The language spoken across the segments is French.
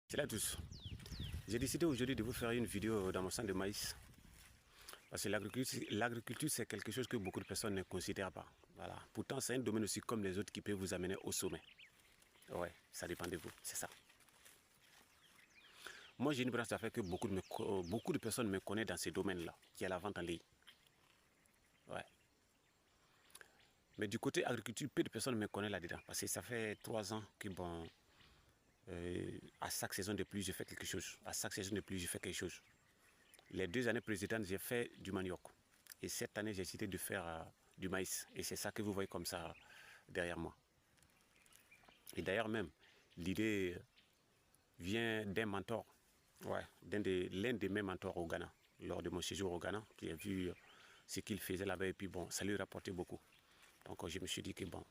Salut à tous. J'ai décidé aujourd'hui de vous faire une vidéo dans mon champ de maïs. Parce que l'agriculture, c'est quelque chose que beaucoup de personnes ne considèrent pas. Voilà. Pourtant, c'est un domaine aussi comme les autres qui peut vous amener au sommet. Ouais, ça dépend de vous, c'est ça. Moi, j'ai une branche d'affaires que beaucoup de personnes me connaissent dans ce domaine-là, qui est la vente en ligne. Ouais. Mais du côté agriculture, peu de personnes me connaissent là-dedans. Parce que ça fait 3 ans que, bon, à chaque saison de pluie, je fais quelque chose. À chaque saison de pluie, je fais quelque chose. Les 2 années précédentes, j'ai fait du manioc. Et cette année, j'ai décidé de faire du maïs. Et c'est ça que vous voyez comme ça derrière moi. Et d'ailleurs même, l'idée vient d'un mentor. Ouais, l'un de mes mentors au Ghana. Lors de mon séjour au Ghana, j'ai vu ce qu'il faisait là-bas et puis bon, ça lui rapportait beaucoup. Donc je me suis dit que bon,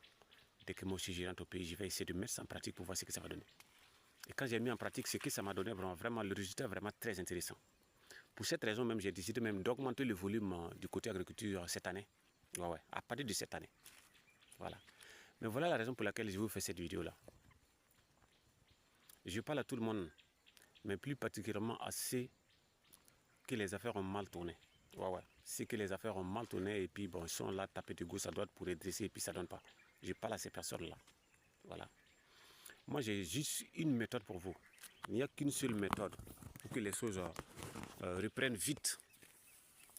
dès que moi aussi je rentre au pays, je vais essayer de mettre ça en pratique pour voir ce que ça va donner. Et quand j'ai mis en pratique ce que ça m'a donné, vraiment, le résultat est vraiment très intéressant. Pour cette raison même, j'ai décidé même d'augmenter le volume du côté agriculture cette année. Ouais, à partir de cette année. Voilà. Mais voilà la raison pour laquelle je vous fais cette vidéo-là. Je parle à tout le monde, mais plus particulièrement à ceux que les affaires ont mal tourné. Ouais. Ceux que les affaires ont mal tourné et puis bon, ils sont là, tapés de gauche à droite pour redresser et puis ça ne donne pas. Je parle à ces personnes-là. Voilà. Moi, j'ai juste une méthode pour vous. Il n'y a qu'une seule méthode pour que les choses reprennent vite.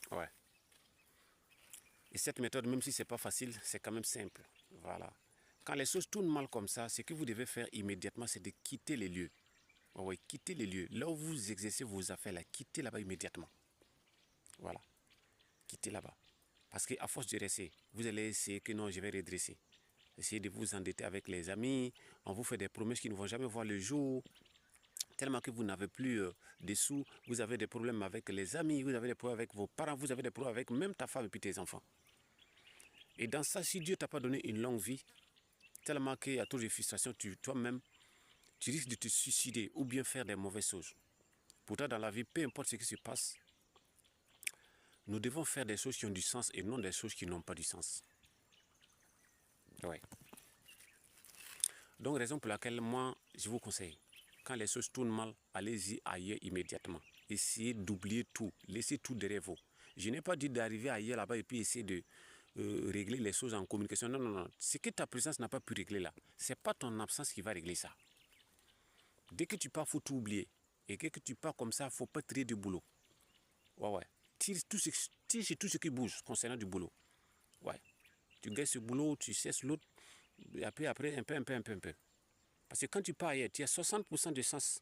Ouais. Et cette méthode, même si ce n'est pas facile, c'est quand même simple. Voilà. Quand les choses tournent mal comme ça, ce que vous devez faire immédiatement, c'est de quitter les lieux. Oui, quitter les lieux. Là où vous exercez vos affaires, là, quittez là-bas immédiatement. Voilà. Quittez là-bas. Parce qu'à force de rester, vous allez essayer que non, je vais redresser. Essayez de vous endetter avec les amis. On vous fait des promesses qui ne vont jamais voir le jour. Tellement que vous n'avez plus de sous, vous avez des problèmes avec les amis, vous avez des problèmes avec vos parents, vous avez des problèmes avec même ta femme et puis tes enfants. Et dans ça, si Dieu ne t'a pas donné une longue vie, tellement qu'il y a trop de frustration, toi-même, tu risques de te suicider ou bien faire des mauvaises choses. Pourtant, dans la vie, peu importe ce qui se passe, nous devons faire des choses qui ont du sens et non des choses qui n'ont pas du sens. Ouais. Donc, raison pour laquelle moi, je vous conseille, quand les choses tournent mal, allez-y ailleurs immédiatement. Essayez d'oublier tout, laissez tout derrière vous. Je n'ai pas dit d'arriver ailleurs là-bas et puis essayer de régler les choses en communication. Non, non, non. Ce que ta présence n'a pas pu régler là, ce n'est pas ton absence qui va régler ça. Dès que tu pars, il faut tout oublier. Et dès que tu pars comme ça, il ne faut pas tirer du boulot. Ouais. Tire sur tout ce qui bouge concernant du boulot. Ouais. Tu gagnes ce boulot, tu cesses l'autre, et après, un peu. Parce que quand tu pars ailleurs, tu as 60% de chance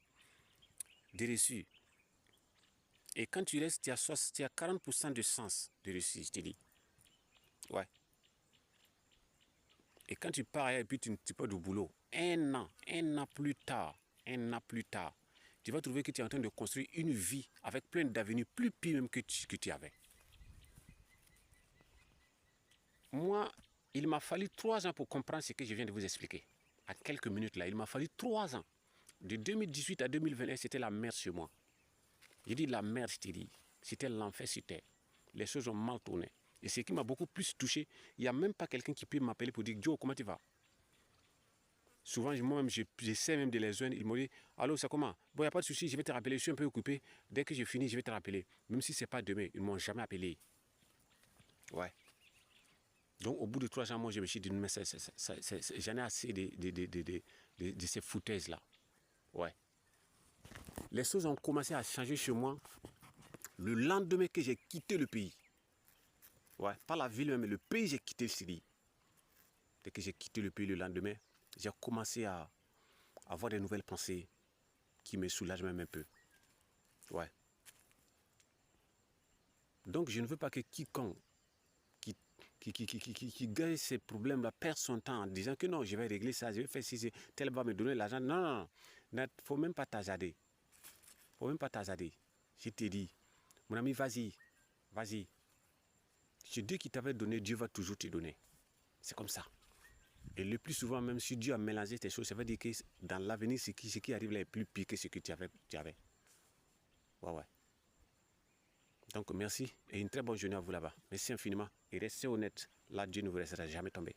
de réussir. Et quand tu restes, tu as 40% de chance de réussir, je te dis. Ouais. Et quand tu pars ailleurs et puis tu pars du boulot, un an plus tard, tu vas trouver que tu es en train de construire une vie avec plein d'avenirs, plus pire même que tu avais. Moi, il m'a fallu 3 ans pour comprendre ce que je viens de vous expliquer. À quelques minutes là, il m'a fallu 3 ans. De 2018 à 2021, c'était la merde sur moi. J'ai dit la merde, je te dis. C'était l'enfer sur terre. Les choses ont mal tourné. Et ce qui m'a beaucoup plus touché, il n'y a même pas quelqu'un qui peut m'appeler pour dire « Joe, comment tu vas ?» Souvent, moi-même, j'essaie même de les joindre. Ils m'ont dit « Allô, c'est comment ?»« Bon, il n'y a pas de souci, je vais te rappeler. Je suis un peu occupé. Dès que j'ai fini, je vais te rappeler. » Même si ce n'est pas demain, ils ne m'ont jamais appelé. Ouais. Donc, au bout de 3 ans, moi, je me suis dit « Mais j'en ai assez de ces foutaises-là. » Ouais. Les choses ont commencé à changer chez moi le lendemain que j'ai quitté le pays. Ouais, pas la ville même, mais le pays, j'ai quitté le Syrie. Dès que j'ai quitté le pays le lendemain, j'ai commencé à avoir des nouvelles pensées qui me soulagent même un peu. Ouais. Donc, je ne veux pas que quiconque qui gagne ces problèmes-là perd son temps en disant que non, je vais régler ça, je vais faire ci, tel va me donner l'argent. Non, il ne faut même pas t'azader. Il ne faut même pas t'azader. Je te dis, mon ami, vas-y. Si Dieu qui t'avait donné, Dieu va toujours te donner. C'est comme ça. Et le plus souvent, même si Dieu a mélangé tes choses, ça veut dire que dans l'avenir, ce qui arrive là est plus pire que ce que tu avais. Ouais. Donc, merci et une très bonne journée à vous là-bas. Merci infiniment et restez honnête. Là, Dieu ne vous laissera jamais tomber.